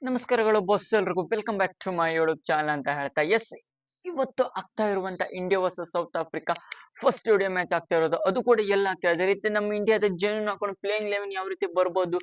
ನಮಸ್ಕಾರಗಳು ಬಾಸ್ ಎಲ್ರಿಗೂ welcome back to my YouTube channel ಅಂತ ಹೇಳ್ತಾ ಇವತ್ತು ಆಗ್ತಾ ಇರುವಂತ India versus South Africa first video match ಆಗ್ತಾ ಇರೋದು. ಅದು ಕೂಡ ಎಲ್ಲ ಆಗ್ತಾ ಇದೆ. ಅದೇ ರೀತಿ ನಮ್ಮ ಇಂಡಿಯಾದ ಜನ ಹಾಕೊಂಡು ಪ್ಲೇಯಿಂಗ್ 11 ಯಾವ ರೀತಿ ಬರ್ಬೋದು,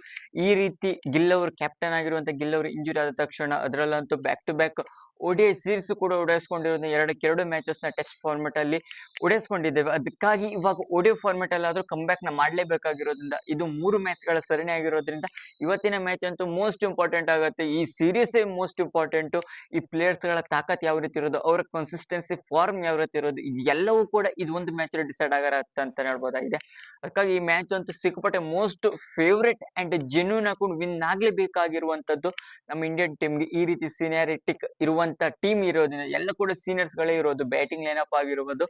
ಈ ರೀತಿ ಗಿಲ್ ಅವರು ಕ್ಯಾಪ್ಟನ್ ಆಗಿರುವಂತ ಗಿಲ್ ಅವರು ಇಂಜುರಿ ಆದ ತಕ್ಷಣ ಅದರಲ್ಲಂತೂ back to back ODI series ಕೂಡ ಉಡಾಯಿಸ್ಕೊಂಡಿರೋದು. ಎರಡಕ್ಕೆರಡು ಮ್ಯಾಚಸ್ ನ ಟೆಸ್ಟ್ ಫಾರ್ಮೆಟ್ ಅಲ್ಲಿ ಉಡಾಯಿಸ್ಕೊಂಡಿದ್ದೇವೆ. ಅದಕ್ಕಾಗಿ ಇವಾಗ ODI ಫಾರ್ಮೆಟ್ ಅಲ್ಲಿ ಆದ್ರೂ ಕಮ್ ಬ್ಯಾಕ್ ನ ಮಾಡ್ಲೇಬೇಕಾಗಿರೋದ್ರಿಂದ ಇದು 3 ಮ್ಯಾಚ್ ಗಳ ಸರಣಿ ಆಗಿರೋದ್ರಿಂದ ಇವತ್ತಿನ ಮ್ಯಾಚ್ ಅಂತೂ ಮೋಸ್ಟ್ ಇಂಪಾರ್ಟೆಂಟ್ ಆಗುತ್ತೆ. ಈ ಸೀರೀಸ್ ಮೋಸ್ಟ್ ಇಂಪಾರ್ಟೆಂಟ್. ಈ ಪ್ಲೇಯರ್ಸ್ ಗಳ ತಾಕತ್ ಯಾವ ರೀತಿ ಇರೋದು, ಅವರ ಕನ್ಸಿಸ್ಟೆನ್ಸಿ ಫಾರ್ಮ್ ಯಾವ ರೀತಿ ಇರೋದು, ಎಲ್ಲವೂ ಕೂಡ ಇದು ಒಂದು ಮ್ಯಾಚ್ ಡಿಸೈಡ್ ಆಗತ್ತೆ ಅಂತ ಹೇಳ್ಬೋದಾಗಿದೆ. ಅದಕ್ಕಾಗಿ ಈ ಮ್ಯಾಚ್ ಅಂತೂ ಸಿಕ್ಕಾಪಟ್ಟೆ ಮೋಸ್ಟ್ ಫೇವ್ರೆಟ್ ಅಂಡ್ ಜೆನ್ಯೂನ್ ಹಾಕೊಂಡು ವಿನ್ ಆಗ್ಲೇಬೇಕಾಗಿರುವಂತದ್ದು ನಮ್ಮ ಇಂಡಿಯನ್ ಟೀಮ್ಗೆ. ಈ ರೀತಿ ಸೀನಿಯಾರಿಟಿಕ್ ಇರುವಂತ ಟೀಮ್ ಇರೋದ್ರಿಂದ ಎಲ್ಲ ಕೂಡ ಸೀನಿಯರ್ಸ್ ಗಳೇ ಇರೋದು. ಬ್ಯಾಟಿಂಗ್ ಲೈನಪ್ ಆಗಿರುವುದು,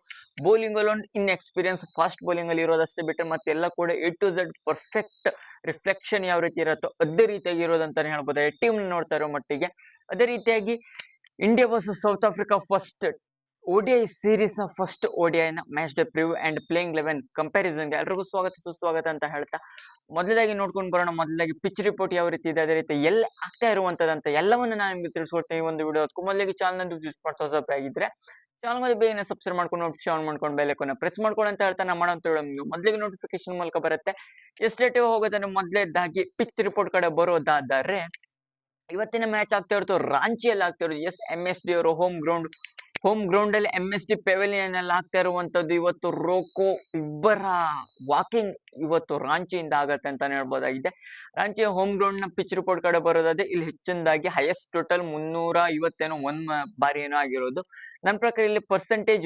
ಬೌಲಿಂಗ್ ಅಲ್ಲಿ ಒಂದು ಇನ್ ಎಕ್ಸ್ಪೀರಿಯನ್ಸ್ ಫಾಸ್ಟ್ ಬೌಲಿಂಗ್ ಅಲ್ಲಿ ಇರೋದಷ್ಟೇ ಬಿಟ್ಟರೆ ಮತ್ತೆಲ್ಲ ಕೂಡ A to Z perfect reflection ಯಾವ ರೀತಿ ಇರುತ್ತೋ ಅದೇ ರೀತಿಯಾಗಿ ಇರೋದಂತಾನೆ ಹೇಳ್ಬೋದು ಟೀಮ್ ನೋಡ್ತಾ ಇರೋ ಮಟ್ಟಿಗೆ. ಅದೇ ರೀತಿಯಾಗಿ India versus South Africa first ODI series ನ ಫಸ್ಟ್ ODI ನ match day preview and playing 11 comparison ಗೆ ಎಲ್ರಿಗೂ ಸ್ವಾಗತ ಸುಸ್ವಾಗತ ಅಂತ ಹೇಳ್ತಾ ಮೊದಲಾಗಿ ನೋಡ್ಕೊಂಡು ಬರೋಣ. ಮೊದಲಾಗಿ ಪಿಚ್ ರಿಪೋರ್ಟ್ ಯಾವ ರೀತಿ ಇದೆ, ಅದೇ ರೀತಿ ಎಲ್ಲಿ ಆಗ್ತಾ ಇರುವಂತದಂತ ಎಲ್ಲವನ್ನ ನಾನು ನಿಮ್ಗೆ ತಿಳಿಸ್ಕೊಡ್ತೀನಿ ಈ ಒಂದು ವಿಡಿಯೋ. ಅದಕ್ಕೂ ಮೊದಲಿಗೆ ಚಾನಲ್ ವಿಸಿಟ್ ಆಗಿದ್ರೆ ಚಾನಲ್ ಮೇಲೆ ಬೇಗನೆ ಸಬ್ಸ್ಕ್ರೈಬ್ ಮಾಡ್ಕೊಂಡು ನೋಟಿಫಿಕೇಶನ್ ಮಾಡ್ಕೊಂಡು ಬೆಲ್ ಐಕಾನ್ ಪ್ರೆಸ್ ಮಾಡ್ಕೊಂಡು ಅಂತ ಹೇಳ್ತಾ ನಾವು ಮಾಡೋ ಮೊದಲಿಗೆ ನೋಟಿಫಿಕೇಶನ್ ಮೂಲಕ ಬರುತ್ತೆ. ಎಷ್ಟೇಟಿವ್ ಹೋಗೋದನ್ನ ಮೊದಲೇದಾಗಿ ಪಿಚ್ ರಿಪೋರ್ಟ್ ಕಡೆ ಬರೋದಾದರೆ ಇವತ್ತಿನ ಮ್ಯಾಚ್ ಆಗ್ತಾ ಇರೋದು ರಾಂಚಿಯಲ್ಲಿ ಆಗ್ತಾ ಇರೋದು. MSD ಅವರು ಹೋಮ್ ಗ್ರೌಂಡ್ ಅಲ್ಲಿ MSD ಪೆವಿಲಿಯನ್ ಅಲ್ಲಿ ಆಗ್ತಾ ಇರುವಂತದ್ದು. ಇವತ್ತು ರೋಕೋ ಇಬ್ಬರ ವಾಕಿಂಗ್ ಇವತ್ತು ರಾಂಚಿಯಿಂದ ಆಗತ್ತೆ ಅಂತಾನೆ ಹೇಳ್ಬೋದಾಗಿದೆ. ರಾಂಚಿಯ ಹೋಮ್ ಗ್ರೌಂಡ್ ನ ಪಿಚ್ ರಿಪೋರ್ಟ್ ಕಡೆ ಬರೋದಾದ್ರೆ ಇಲ್ಲಿ ಹೆಚ್ಚಿನದಾಗಿ ಹೈಯೆಸ್ಟ್ ಟೋಟಲ್ 351 ಬಾರಿ ಏನೋ ಆಗಿರೋದು. ನನ್ನ ಪ್ರಕಾರ ಇಲ್ಲಿ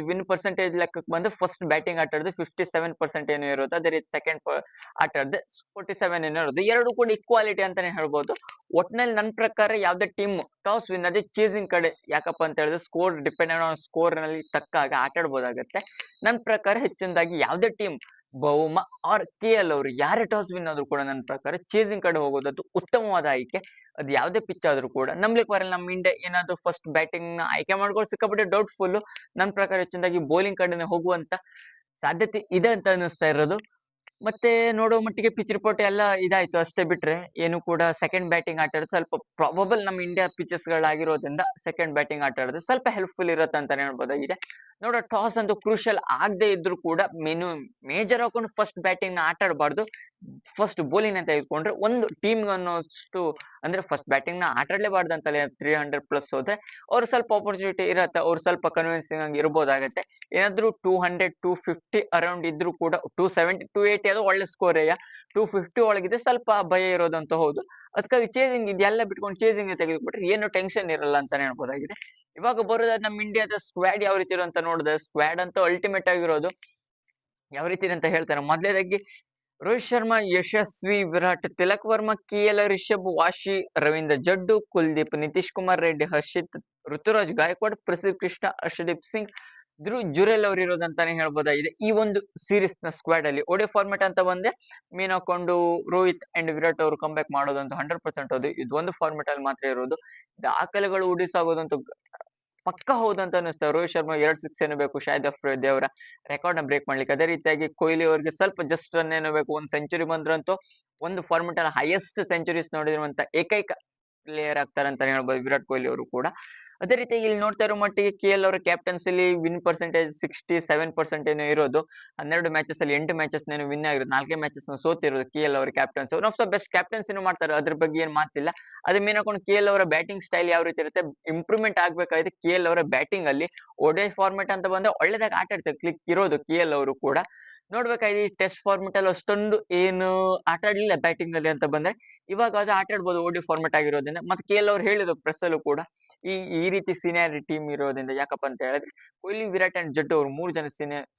ವಿನ್ ಪರ್ಸೆಂಟೇಜ್ ಲೆಕ್ಕಕ್ಕೆ ಬಂದು ಫಸ್ಟ್ ಬ್ಯಾಟಿಂಗ್ ಆಟ ಆಡಿದ್ರೆ 57% ಏನೋ ಇರೋದು. ಅದೇ ರೀತಿ ಸೆಕೆಂಡ್ ಆಟ ಆಡಿದ್ರೆ 47 ಏನೋ ಇರೋದು. ಎರಡು ಕೂಡ ಈಕ್ವಾಲಿಟಿ ಅಂತಾನೆ ಹೇಳ್ಬೋದು. ಒಟ್ನಲ್ಲಿ ನನ್ನ ಪ್ರಕಾರ ಯಾವ್ದೇ ಟೀಮ್ ಟಾಸ್ ವಿನ್ ಅದೇ ಚೇಸಿಂಗ್ ಕಡೆ, ಯಾಕಪ್ಪ ಅಂತ ಹೇಳಿದ್ರೆ ಸ್ಕೋರ್ ಡಿಪೆಂಡ್ ಆನ್ ಸ್ಕೋರ್ ನಲ್ಲಿ ತಕ್ಕಾಗ ಆಟ ಆಡ್ಬೋದಾಗತ್ತೆ. ನನ್ನ ಪ್ರಕಾರ ಹೆಚ್ಚಿನದಾಗಿ ಯಾವ್ದೇ ಟೀಮ್ ಬೌಮ ಆರ್ KL ಅವರು ಯಾರೇ ಟಾಸ್ ವಿನ್ ಆದ್ರೂ ಕೂಡ ನನ್ನ ಪ್ರಕಾರ ಚೇಸಿಂಗ್ ಕಡೆ ಹೋಗೋದದ್ದು ಉತ್ತಮವಾದ ಆಯ್ಕೆ. ಅದು ಯಾವ್ದೇ ಪಿಚ್ ಆದ್ರೂ ಕೂಡ ನಂಬ್ಲಿಕ್ಕೆ ಬರಲ್ಲ. ನಮ್ಮ ಇಂಡಿಯಾ ಏನಾದ್ರು ಫಸ್ಟ್ ಬ್ಯಾಟಿಂಗ್ ನ ಆಯ್ಕೆ ಮಾಡ್ಕೊಂಡು ಸಿಕ್ಕಾಪಟ್ಟೆ ಡೌಟ್ಫುಲ್. ನನ್ನ ಪ್ರಕಾರ ಹೆಚ್ಚಿನದಾಗಿ ಬೌಲಿಂಗ್ ಕಡೆನೆ ಹೋಗುವಂತ ಸಾಧ್ಯತೆ ಇದೆ ಅಂತ ಅನಿಸ್ತಾ ಇರೋದು. ಮತ್ತೆ ನೋಡುವ ಮಟ್ಟಿಗೆ ಪಿಚ್ ರಿಪೋರ್ಟ್ ಎಲ್ಲ ಇದಾಯ್ತು ಅಷ್ಟೇ ಬಿಟ್ರೆ ಏನು ಕೂಡ ಸೆಕೆಂಡ್ ಬ್ಯಾಟಿಂಗ್ ಆಟ ಆಡಿದ್ರೆ ಸ್ವಲ್ಪ ಪ್ರಾಬಬಲ್ ನಮ್ಮ ಇಂಡಿಯಾ ಪಿಚಸ್ ಗಳಾಗಿರೋದ್ರಿಂದ ಸೆಕೆಂಡ್ ಬ್ಯಾಟಿಂಗ್ ಆಟ ಆಡಿದ್ರೆ ಸ್ವಲ್ಪ ಹೆಲ್ಪ್ಫುಲ್ ಇರುತ್ತೆ ಅಂತಾನೆ ಹೇಳ್ಬೋದಾಗಿದೆ. ನೋಡೋ ಟಾಸ್ ಅಂತೂ ಕ್ರೂಷಿಯಲ್ ಆಗದೆ ಇದ್ರು ಕೂಡ ಮೇಜರ್ ಹಾಕೊಂಡು ಫಸ್ಟ್ ಬ್ಯಾಟಿಂಗ್ ನ ಆಟ ಆಡಬಾರ್ದು, ಫಸ್ಟ್ ಬೌಲಿಂಗ್ ಅಂತ ತೆಗೆದುಕೊಂಡ್ರೆ ಒಂದು ಟೀಮ್ ಅನ್ನೋಷ್ಟು ಅಂದ್ರೆ ಫಸ್ಟ್ ಬ್ಯಾಟಿಂಗ್ ನ ಆಟ ಆಡಲೇಬಾರ್ದು ಅಂತಲ್ಲ. 300+ ಹೋದ್ರೆ ಅವ್ರು ಸ್ವಲ್ಪ ಆಪರ್ಚುನಿಟಿ ಇರತ್ತೆ, ಅವ್ರು ಸ್ವಲ್ಪ ಕನ್ವಿನ್ಸಿಂಗ್ ಆಗಿ ಇರ್ಬೋದಾಗತ್ತೆ. ಏನಾದ್ರು 200 250 ಅರೌಂಡ್ ಇದ್ರು ಕೂಡ 270 280 ಅದು ಒಳ್ಳೆ ಸ್ಕೋರ್. 250 ಒಳಗಿದೆ ಸ್ವಲ್ಪ ಭಯ ಇರೋದಂತ ಹೌದು. ಅದಕ್ಕಾಗಿ ಚೇಸಿಂಗ್ ಇದೆಲ್ಲ ಬಿಟ್ಕೊಂಡು ಚೇಸಿಂಗ್ ತೆಗೆದುಬಿಟ್ರೆ ಏನು ಟೆನ್ಷನ್ ಇರಲ್ಲ ಅಂತಾನೆ ಹೇಳ್ಬೋದಾಗಿದೆ. ಇವಾಗ ಬರೋದಾದ್ರೆ ನಮ್ಮ ಇಂಡಿಯಾದ ಸ್ಕ್ವಾಡ್ ಯಾವ ರೀತಿ ಇರೋ ಅಂತ ನೋಡಿದ್ರೆ ಸ್ಕ್ವಾಡ್ ಅಂತೂ ಅಲ್ಟಿಮೇಟ್ ಆಗಿರೋದು. ಯಾವ ರೀತಿ ಅಂತ ಹೇಳ್ತಾರೆ ಮೊದಲೇದಾಗಿ ರೋಹಿತ್ ಶರ್ಮಾ, ಯಶಸ್ವಿ, ವಿರಾಟ್, ತಿಲಕ್ ವರ್ಮಾ, KL, ರಿಷಬ್, ವಾಶಿ, ರವೀಂದ್ರ ಜಡ್ಡು, ಕುಲ್ದೀಪ್, ನಿತೀಶ್ ಕುಮಾರ್ ರೆಡ್ಡಿ, ಹರ್ಷಿತ್, ಋತುರಾಜ್ ಗಾಯಕ್ವಾಡ್, ಪ್ರಸಿದ್ಧ ಕೃಷ್ಣ, ಹರ್ಷದೀಪ್ ಸಿಂಗ್, ಧ್ರುವ್ ಜುರೇಲ್ ಅವರು ಇರೋದಂತಾನೆ ಹೇಳ್ಬೋದಾಗಿದೆ. ಈ ಒಂದು ಸೀರೀಸ್ ನ ಸ್ಕ್ವಾಡ್ ಅಲ್ಲಿ ODI ಫಾರ್ಮೆಟ್ ಅಂತ ಬಂದೆ ಮೇನ್ ಹಾಕೊಂಡು ರೋಹಿತ್ ಅಂಡ್ ವಿರಾಟ್ ಅವರು ಕಮ್ ಬ್ಯಾಕ್ ಮಾಡೋದಂತ 100% ಅದು ಇದೊಂದು ಫಾರ್ಮೆಟ್ ಅಲ್ಲಿ ಮಾತ್ರ ಇರೋದು. ದಾಖಲೆಗಳು ಉಡಿಸಾಗೋದಂತೂ ಪಕ್ಕ ಹೌದಂತ ಅನಿಸ್ತದೆ. ರೋಹಿತ್ ಶರ್ಮಾ 2 ಸಿಕ್ಸ್ ಏನೋ ಬೇಕು ಶಾಹಿದ್ ಅಫ್ರಿದಿ ಅವರ ರೆಕಾರ್ಡ್ ನ ಬ್ರೇಕ್ ಮಾಡ್ಲಿಕ್ಕೆ. ಅದೇ ರೀತಿಯಾಗಿ ಕೊಹ್ಲಿ ಅವರಿಗೆ ಸ್ವಲ್ಪ ಜಸ್ಟ್ ರನ್ ಏನೋ ಬೇಕು. ಒಂದು ಸೆಂಚುರಿ ಬಂದ್ರಂತೂ ಒಂದು ಫಾರ್ಮೆಟ್ ಅಲ್ಲಿ ಹೈಯೆಸ್ಟ್ ಸೆಂಚುರೀಸ್ ನೋಡಿರುವಂತ ಏಕೈಕ ಪ್ಲೇಯರ್ ಆಗ್ತಾರೆ ಅಂತ ಹೇಳ್ಬೋದು ವಿರಾಟ್ ಕೊಹ್ಲಿ ಅವರು ಕೂಡ. ಅದೇ ರೀತಿ ಇಲ್ಲಿ ನೋಡ್ತಾ ಇರೋ ಮಟ್ಟಿಗೆ KL ಅವರ ಕ್ಯಾಪ್ಟನ್ಸಿಲಿ ವಿನ್ ಪರ್ಸೆಂಟೇಜ್ 67% ಏನೋ ಇರೋದು. 12 ಮ್ಯಾಚಸ್ ಅಲ್ಲಿ 8 ಮ್ಯಾಚಸ್ ವಿನ್ ಆಗಿರೋದು, 4 ಮ್ಯಾಚಸ್ ಸೋತಿರೋದು KL ಅವರ captains. One of the best ಕ್ಯಾಪ್ಟನ್ಸಿನೂ ಮಾಡ್ತಾರೆ, ಅದ್ರ ಬಗ್ಗೆ ಏನ್ ಮಾತಿಲ್ಲ. ಅದೇ ಮೇನ್ ಹಾಕೊಂಡು KL ಅವರ ಬ್ಯಾಟಿಂಗ್ ಸ್ಟೈಲ್ ಯಾವ ರೀತಿ ಇರುತ್ತೆ, ಇಂಪ್ರೂವ್ಮೆಂಟ್ ಆಗ್ಬೇಕಾಗಿದೆ KL ಅವರ ಬ್ಯಾಟಿಂಗ್ ಅಲ್ಲಿ. ODI ಫಾರ್ಮೆಟ್ ಅಂತ ಬಂದ್ರೆ ಒಳ್ಳೆದಾಗಿ ಆಟ ಆಡ್ತಾರೆ ಕ್ಲಿಕ್ ಇರೋದು KL ಅವರು ಕೂಡ. ನೋಡ್ಬೇಕಾಗಿ ಟೆಸ್ಟ್ ಫಾರ್ಮೆಟ್ ಅಲ್ಲಿ ಅಷ್ಟೊಂದು ಏನು ಆಟ ಆಡ್ಲಿಲ್ಲ ಬ್ಯಾಟಿಂಗ್ ಅಲ್ಲಿ ಅಂತ ಬಂದ್ರೆ, ಇವಾಗ ಅದು ಆಟ ಆಡ್ಬೋದು ODI ಫಾರ್ಮೆಟ್ ಆಗಿರೋದ್ರಿಂದ. ಮತ್ತೆ KL ಅವ್ರು ಹೇಳಿದ್ರು ಪ್ರೆಸ್ ಅಲ್ಲೂ ಕೂಡ ಈ ರೀತಿ ಸೀನಿಯರ್ ಟೀಮ್ ಇರೋದ್ರಿಂದ, ಯಾಕಪ್ಪ ಅಂತ ಹೇಳಿದ್ರೆ ಕೊಹ್ಲಿ, ವಿರಾಟ್ ಅಂಡ್ ಜಡ್ಡು ಅವರು 3 ಜನ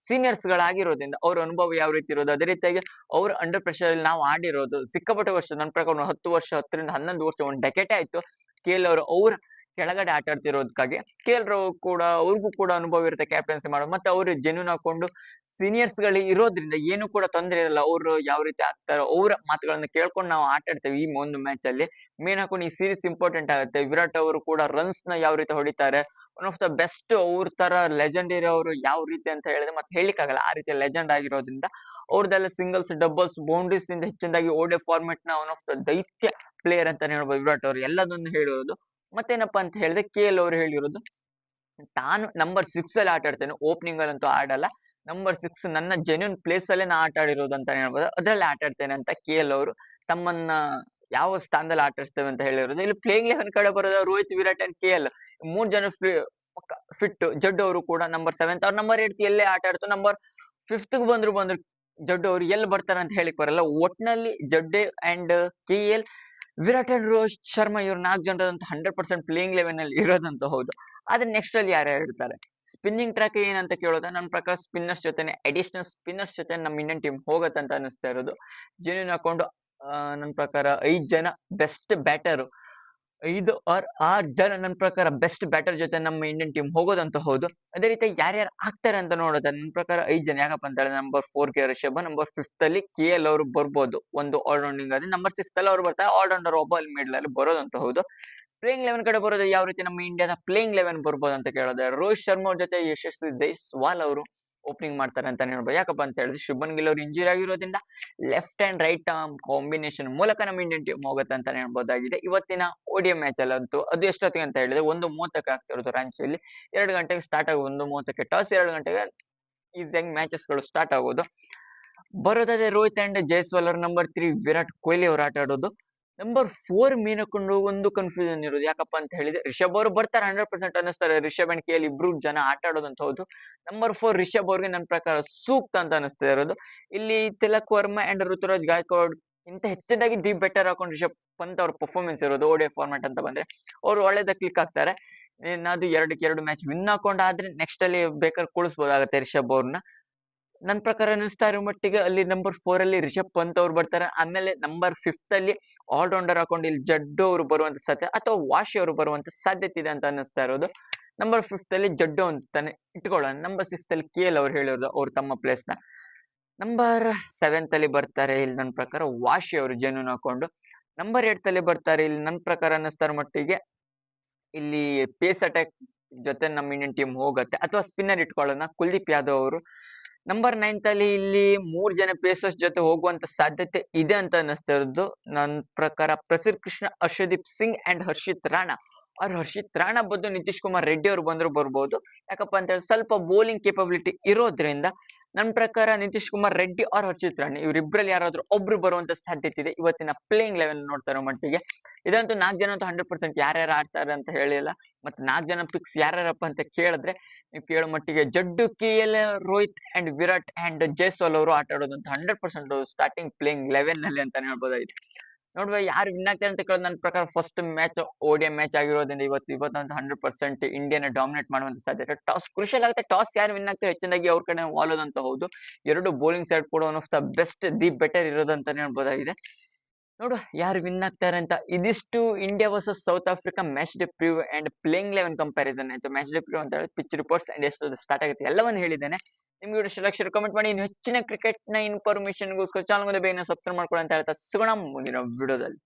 ಸೀನಿಯರ್ಸ್ ಗಳಾಗಿರೋದ್ರಿಂದ ಅವ್ರ ಅನುಭವ ಯಾವ ರೀತಿ ಇರೋದು, ಅದೇ ರೀತಿಯಾಗಿ ಅವ್ರ ಅಂಡರ್ ಪ್ರೆಷರ್ ಅಲ್ಲಿ ನಾವು ಆಡಿರೋದು ಸಿಕ್ಕಾಪಟ್ಟೆ ವರ್ಷ. ನನ್ನ ಪ್ರಕಾರ 10 ವರ್ಷ, 10ರಿಂದ 11 ವರ್ಷ, ಒಂದು ಡೆಕೆಟೇ ಆಯ್ತು KL ಅವರು ಅವ್ರ ಕೆಳಗಡೆ ಆಟ ಆಡ್ತಿರೋದಕ್ಕಾಗಿ. KL ಕೂಡ ಅವ್ರಿಗೂ ಕೂಡ ಅನುಭವ ಇರುತ್ತೆ ಕ್ಯಾಪ್ಟನ್ಸಿ ಮಾಡೋದು. ಮತ್ತೆ ಅವ್ರು ಜೆನ್ಯೂನ್ ಹಾಕೊಂಡು ಸೀನಿಯರ್ಸ್ ಗಳು ಇರೋದ್ರಿಂದ ಏನು ಕೂಡ ತೊಂದರೆ ಇರಲ್ಲ. ಅವ್ರು ಯಾವ ರೀತಿ ಆಗ್ತಾರೋ ಅವ್ರ ಮಾತುಗಳನ್ನ ಕೇಳ್ಕೊಂಡು ನಾವು ಆಟ ಆಡ್ತೇವೆ ಈ ಒಂದು ಮ್ಯಾಚ್ ಅಲ್ಲಿ. ಮೇನ್ ಹಾಕೊಂಡು ಈ ಸೀರೀಸ್ ಇಂಪಾರ್ಟೆಂಟ್ ಆಗುತ್ತೆ. ವಿರಾಟ್ ಅವರು ಕೂಡ ರನ್ಸ್ ನ ಯಾವ ರೀತಿ ಹೊಡಿತಾರೆ, ಒನ್ ಆಫ್ ದ ಬೆಸ್ಟ್. ಅವ್ರ ತರ ಲೆಜೆಂಡ್ ಇರೋರು ಯಾವ ರೀತಿ ಅಂತ ಹೇಳಿದ್ರೆ ಮತ್ತೆ ಹೇಳಿಕ್ಕಾಗಲ್ಲ, ಆ ರೀತಿ ಲೆಜೆಂಡ್ ಆಗಿರೋದ್ರಿಂದ ಅವ್ರದ್ದೆಲ್ಲ ಸಿಂಗಲ್ಸ್, ಡಬಲ್ಸ್, ಬೌಂಡ್ರೀಸ್ ಇಂದ ಹೆಚ್ಚಿನದಾಗಿ ODI ಫಾರ್ಮೆಟ್ ನ ಒನ್ ಆಫ್ ದ ದೈತ್ಯ ಪ್ಲೇಯರ್ ಅಂತಾನೆ ಹೇಳ್ಬೋದು ವಿರಾಟ್ ಅವರು ಎಲ್ಲದನ್ನು ಹೇಳಿರೋದು. ಮತ್ತೇನಪ್ಪಾ ಅಂತ ಹೇಳಿದ್ರೆ KL ಅವರು ಹೇಳಿರೋದು, ತಾನು ನಂಬರ್ 6 ಅಲ್ಲಿ ಆಟ ಆಡ್ತೇನೆ, ಓಪನಿಂಗ್ ಅಲ್ಲಂತೂ ಆಡಲ್ಲ, ನಂಬರ್ 6 ನನ್ನ ಜೆನ್ಯೂನ್ ಪ್ಲೇಸ್ ಅಲ್ಲೇ ನಾ ಆಟ ಆಡಿರೋದು ಅಂತ ಹೇಳ್ಬೋದು, ಅದ್ರಲ್ಲಿ ಆಟ ಆಡ್ತೇನೆ ಅಂತ KL ಅವರು ತಮ್ಮನ್ನ ಯಾವ ಸ್ಥಾನದಲ್ಲಿ ಆಟ ಆಡಿಸ್ತೇವೆ ಅಂತ ಹೇಳಿರೋದು. ಇಲ್ಲಿ ಪ್ಲೇಯಿಂಗ್ 11 ಕಡೆ ಬರೋದು ರೋಹಿತ್, ವಿರಾಟ್ ಅಂಡ್ KL 3 ಜನ ಫಿಟ್. ಜಡ್ಡು ಅವರು ಕೂಡ ನಂಬರ್ 7, ಅವ್ರ ನಂಬರ್ 8 ಎಲ್ಲೇ ಆಟ ಆಡ್ತು, ನಂಬರ್ 5 ಬಂದ್ರು ಜಡ್ಡು ಅವರು ಎಲ್ಲಿ ಬರ್ತಾರೆ ಅಂತ ಹೇಳಿಕ್ ಬರಲ್ಲ. ಒಟ್ನಲ್ಲಿ Jaddu and KL, Virat and Rohit Sharma ಇವ್ರು 4 ಜನರಂತೂ 100% ಪ್ಲೇಯಿಂಗ್ 11 ಅಲ್ಲಿ ಇರೋದಂತೂ ಹೌದು. ಆದ್ರೆ ನೆಕ್ಸ್ಟ್ ಅಲ್ಲಿ ಯಾರ್ಯಾರು ಇರ್ತಾರೆ? ಸ್ಪಿನ್ನಿಂಗ್ ಟ್ರ್ಯಾಕ್ ಏನಂತ ಕೇಳೋದ, ನನ್ನ ಪ್ರಕಾರ ಸ್ಪಿನ್ನರ್ಸ್ ಜೊತೆನೆ ಅಡಿಷನಲ್ ಸ್ಪಿನ್ನರ್ಸ್ ಜೊತೆ ನಮ್ಮ ಇಂಡಿಯನ್ ಟೀಮ್ ಹೋಗತ್ತಂತ ಅನಿಸ್ತಾ ಇರೋದು. ಜೆನ್ಯೂನ್ ಹಾಕೊಂಡು ನನ್ನ ಪ್ರಕಾರ 5 ಜನ ಬೆಸ್ಟ್ ಬ್ಯಾಟರ್, 5 or 6 ಜನ ನನ್ನ ಪ್ರಕಾರ ಬೆಸ್ಟ್ ಬ್ಯಾಟರ್ ಜೊತೆ ನಮ್ಮ ಇಂಡಿಯನ್ ಟೀಮ್ ಹೋಗೋದಂತೂ ಹೌದು. ಅದೇ ರೀತಿ ಯಾರ್ಯಾರು ಆಗ್ತಾರೆ ಅಂತ ನೋಡೋದ, ನನ್ನ ಪ್ರಕಾರ 5 ಜನ. ಯಾಕಪ್ಪ ಅಂತ ಹೇಳಿದ್ರೆ ನಂಬರ್ 4 ರಿಷಬ್, ನಂಬರ್ 5 ಅಲ್ಲಿ KL ಅವರು ಬರ್ಬೋದು ಒಂದು ಆಲ್ರೌಂಡಿಂಗ್ ಅಲ್ಲಿ, ನಂಬರ್ 6 ಅಲ್ಲಿ ಅವ್ರು ಬರ್ತಾರೆ, ಆಲ್ರೌಂಡರ್ ಒಬ್ಬ ಅಲ್ಲಿ ಮಿಡ್ಲ್ ಅಲ್ಲಿ ಬರೋದಂತ ಹೌದು. ಪ್ಲೇಯಿಂಗ್ 11 ಕಡೆ ಬರೋದು ಯಾವ ರೀತಿ ನಮ್ಮ ಇಂಡಿಯಾದ ಪ್ಲೇಯಿಂಗ್ 11 ಬರ್ಬೋದು ಅಂತ ಕೇಳೋದು, ರೋಹಿತ್ ಶರ್ಮಾ ಅವ್ರ ಜೊತೆ ಯಶಸ್ವಿ ಜೈಸ್ವಾಲ್ ಅವರು ಓಪನಿಂಗ್ ಮಾಡ್ತಾರೆ ಅಂತ ಹೇಳ್ಬೋದು. ಯಾಕಪ್ಪ ಅಂತ ಹೇಳಿದ್ರೆ ಶುಭನ್ ಗಿಲ್ ಅವರು ಇಂಜುರಿ ಆಗಿರೋದ್ರಿಂದ left and write arm combination ಮೂಲಕ ನಮ್ಮ ಇಂಡಿಯನ್ ಟೀಮ್ ಹೋಗುತ್ತೆ ಅಂತ ಹೇಳ್ಬೋದಾಗಿದೆ. ಇವತ್ತಿನ ODI ಮ್ಯಾಚ್ ಅಲ್ಲಂತೂ ಅದು ಎಷ್ಟೊತ್ತಿಗೆ ಅಂತ ಹೇಳಿದ್ರೆ 1:30 ಆಗ್ತಿರೋದು ರಾಂಚಿಯಲ್ಲಿ. 2 ಗಂಟೆಗೆ ಸ್ಟಾರ್ಟ್ ಆಗೋದು, 1:30 ಟಾಸ್, 2 ಗಂಟೆಗೆ ಈಸಿಯಾಗಿ ಮ್ಯಾಚಸ್ ಗಳು ಸ್ಟಾರ್ಟ್ ಆಗೋದು. ಬರೋದಾದ್ರೆ ರೋಹಿತ್ ಅಂಡ್ ಜೈಸ್ವಾಲ್ ಅವರು, ನಂಬರ್ 3 ವಿರಾಟ್ ಕೊಹ್ಲಿ ಅವರು ಆಟ ಆಡೋದು, ನಂಬರ್ 4 ಮೀನಕೊಂಡು ಒಂದು ಕನ್ಫ್ಯೂಷನ್ ಇರೋದು. ಯಾಕಪ್ಪ ಅಂತ ಹೇಳಿದ್ರೆ ರಿಷಬ್ ಅವರು ಬರ್ತಾರೆ 100% ಅನ್ನಿಸ್ತಾರೆ, ರಿಷಬ್ ಅಂಡ್ KL ಇಬ್ರು ಜನ ಆಟ ಆಡೋದಂತ ಹೌದು. ನಂಬರ್ 4 ರಿಷಬ್ ಅವ್ರಿಗೆ ನನ್ನ ಪ್ರಕಾರ ಸೂಕ್ತ ಅಂತ ಅನಿಸ್ತಾ ಇರೋದು. ಇಲ್ಲಿ ತಿಲಕ್ ವರ್ಮಾ ಅಂಡ್ ಋತುರಾಜ್ ಗಾಯಕ್ವಾಡ್ ಇಂತ ಹೆಚ್ಚಿನದಾಗಿ ದಿ ಬೆಟರ್ ಹಾಕೊಂಡು ರಿಷಬ್ ಪಂತ್ ಅವ್ರ ಪರ್ಫಾರ್ಮೆನ್ಸ್ ಇರೋದು ODI ಫಾರ್ಮ್ಯಾಟ್ ಅಂತ ಬಂದ್ರೆ ಅವ್ರು ಒಳ್ಳೆದ ಕ್ಲಿಕ್ ಆಗ್ತಾರೆ. ಅದು 2 ಮ್ಯಾಚ್ ವಿನ್ ಹಾಕೊಂಡಾದ್ರೆ ನೆಕ್ಸ್ಟ್ ಅಲ್ಲಿ ಬೇಕಾದ್ರೆ ಕುಳಿಸ್ಬೋದಾಗತ್ತೆ ರಿಷಬ್ ಅವ್ರನ್ನ. ನನ್ನ ಪ್ರಕಾರ ಅನಿಸ್ತಾ ಇರೋ ಮಟ್ಟಿಗೆ ಅಲ್ಲಿ ನಂಬರ್ 4 ಅಲ್ಲಿ ರಿಷಬ್ ಪಂತ್ ಅವ್ರು ಬರ್ತಾರೆ. ಆಮೇಲೆ ನಂಬರ್ 5 ಅಲ್ಲಿ ಆಲ್ರೌಂಡರ್ ಹಾಕೊಂಡು ಇಲ್ಲಿ ಜಡ್ಡು ಅವರು ಬರುವಂತ ಸಾಧ್ಯತೆ ಅಥವಾ ವಾಶಿ ಅವರು ಬರುವಂತ ಸಾಧ್ಯತೆ ಇದೆ ಅಂತ ಅನಿಸ್ತಾ ಇರೋದು. ನಂಬರ್ 5 ಅಲ್ಲಿ ಜಡ್ಡು ಅಂತಾನೆ ಇಟ್ಕೊಳ್ಳೋಣ. ನಂಬರ್ 6 ಅಲ್ಲಿ KL ಅವ್ರು ಹೇಳಿರೋದು ಅವ್ರು ತಮ್ಮ ಪ್ಲೇಸ್ ನ. ನಂಬರ್ 7 ಅಲ್ಲಿ ಬರ್ತಾರೆ ಇಲ್ಲಿ ನನ್ನ ಪ್ರಕಾರ ವಾಶಿ ಅವರು ಜೆನ್ಯೂನ್ ಹಾಕೊಂಡು. ನಂಬರ್ 8 ಅಲ್ಲಿ ಬರ್ತಾರೆ ಇಲ್ಲಿ ನನ್ನ ಪ್ರಕಾರ ಅನ್ನಿಸ್ತಾ ಇರೋ ಮಟ್ಟಿಗೆ ಇಲ್ಲಿ ಪೇಸ್ ಅಟ್ಯಾಕ್ ಜೊತೆ ನಮ್ಮ ಇಂಡಿಯನ್ ಟೀಮ್ ಹೋಗುತ್ತೆ, ಅಥವಾ ಸ್ಪಿನ್ನರ್ ಇಟ್ಕೊಳ್ಳೋಣ ಕುಲ್ದೀಪ್ ಯಾದವ್ ಅವರು. ನಂಬರ್ 9 ಅಲ್ಲಿ ಇಲ್ಲಿ 3 ಜನ ಪೇಸರ್ಸ್ ಜೊತೆ ಹೋಗುವಂತ ಸಾಧ್ಯತೆ ಇದೆ ಅಂತ ಅನಿಸ್ತಾ ಇರೋದು. ನನ್ನ ಪ್ರಕಾರ ಪ್ರಸಿದ್ಧ ಕೃಷ್ಣ, ಹರ್ಷದೀಪ್ ಸಿಂಗ್ ಅಂಡ್ ಹರ್ಷಿತ್ ರಾಣಾ, ಹರ್ಷಿತ್ ರಾಣಾ ಬದಲು ನಿತೀಶ್ ಕುಮಾರ್ ರೆಡ್ಡಿ ಅವರು ಬಂದ್ರು ಬರ್ಬೋದು. ಯಾಕಪ್ಪ ಅಂತ ಹೇಳಿ ಸ್ವಲ್ಪ ಬೌಲಿಂಗ್ ಕೇಪಬಿಲಿಟಿ ಇರೋದ್ರಿಂದ ನನ್ನ ಪ್ರಕಾರ ನಿತೀಶ್ ಕುಮಾರ್ ರೆಡ್ಡಿ ಆರ್ ಹರ್ಷಿತ್ ರಾಣಾ ಇವರಿಬ್ಬರಲ್ಲಿ ಯಾರಾದ್ರೂ ಒಬ್ರು ಬರುವಂತ ಸಾಧ್ಯತೆ ಇದೆ ಇವತ್ತಿನ ಪ್ಲೇಯಿಂಗ್ 11 ನೋಡ್ತಾ ಇರೋ ಮಟ್ಟಿಗೆ. ಇದಂತೂ 4 ಜನ ಅಂತೂ 100% ಯಾರ್ಯಾರು ಆಡ್ತಾರೆ ಅಂತ ಹೇಳಿಲ್ಲ. ಮತ್ತೆ 4 ಜನ ಪಿಕ್ಸ್ ಯಾರ್ಯಾರಪ್ಪ ಅಂತ ಕೇಳಿದ್ರೆ ನೀವು ಕೇಳೋ ಮಟ್ಟಿಗೆ ಜಡ್ಡು, KL, Rohit and Virat and Jaiswal ಅವರು ಆಟ ಆಡೋದಂತ 100% ಸ್ಟಾರ್ಟಿಂಗ್ ಪ್ಲೇಯಿಂಗ್ 11 ನಲ್ಲಿ ಅಂತಾನೆ ಹೇಳ್ಬೋದಾಗಿದೆ. ನೋಡುವ ಯಾರು ವಿನ್ ಆಗ್ತಾರೆ ಅಂತ ಕೇಳೋದು, ನನ್ನ ಪ್ರಕಾರ ಫಸ್ಟ್ ಮ್ಯಾಚ್ ODI ಮ್ಯಾಚ್ ಆಗಿರೋದ್ರಿಂದ ಇವತ್ತಂತ 100% ಇಂಡಿಯಾನ ಡಾಮಿನೇಟ್ ಮಾಡುವಂತ ಸಾಧ್ಯತೆ. ಟಾಸ್ ಕ್ರೂಷಿಯಲ್ ಆಗುತ್ತೆ, ಟಾಸ್ ಯಾರು ವಿನ್ ಆಗ್ತಾರೆ ಹೆಚ್ಚಿನಾಗಿ ಅವ್ರ ಕಡೆ ವಾಲೋದಂತ ಹೌದು. ಎರಡು ಬೌಲಿಂಗ್ ಸೈಡ್ ಕೂಡ one of the best, the better ಇರೋದಂತಾನೆ ಹೇಳ್ಬೋದಾಗಿದೆ. ನೋಡುವ ಯಾರು ವಿನ್ ಆಗ್ತಾರೆ ಅಂತ. ಇದಿಷ್ಟು India versus South Africa match day preview and playing 11 comparison ಆಯ್ತು. ಮ್ಯಾಚ್ ಡೇ ಪ್ರಿವ್ಯೂ ಅಂತ ಹೇಳಿ ಪಿಚ್ ರಿಪೋರ್ಟ್ಸ್ ಅಂಡ್ ಎಷ್ಟು ಸ್ಟಾರ್ಟ್ ಆಗುತ್ತೆ ಎಲ್ಲವನ್ನು ಹೇಳಿದ್ದೇನೆ. ನಿಮ್ಗೆ ವಿಡಿಯೋ ಇಷ್ಟ ಕಮೆಂಟ್ ಮಾಡಿ. ಇನ್ನು ಹೆಚ್ಚಿನ ಕ್ರಿಕೆಟ್ ನ ಇನ್ಫಾರ್ಮೇಶನ್ ಗೋಸ್ಕರ ಚಾನಲ್ ಬೇಗನೆ ಸಬ್ಸ್ಕ್ರೈಬ್ ಮಾಡ್ಕೊಳ್ಳಿ ಅಂತ ಹೇಳ್ತಾ ಸಿಗೋಣ ಮುಂದಿನ ವಿಡಿಯೋದಲ್ಲಿ.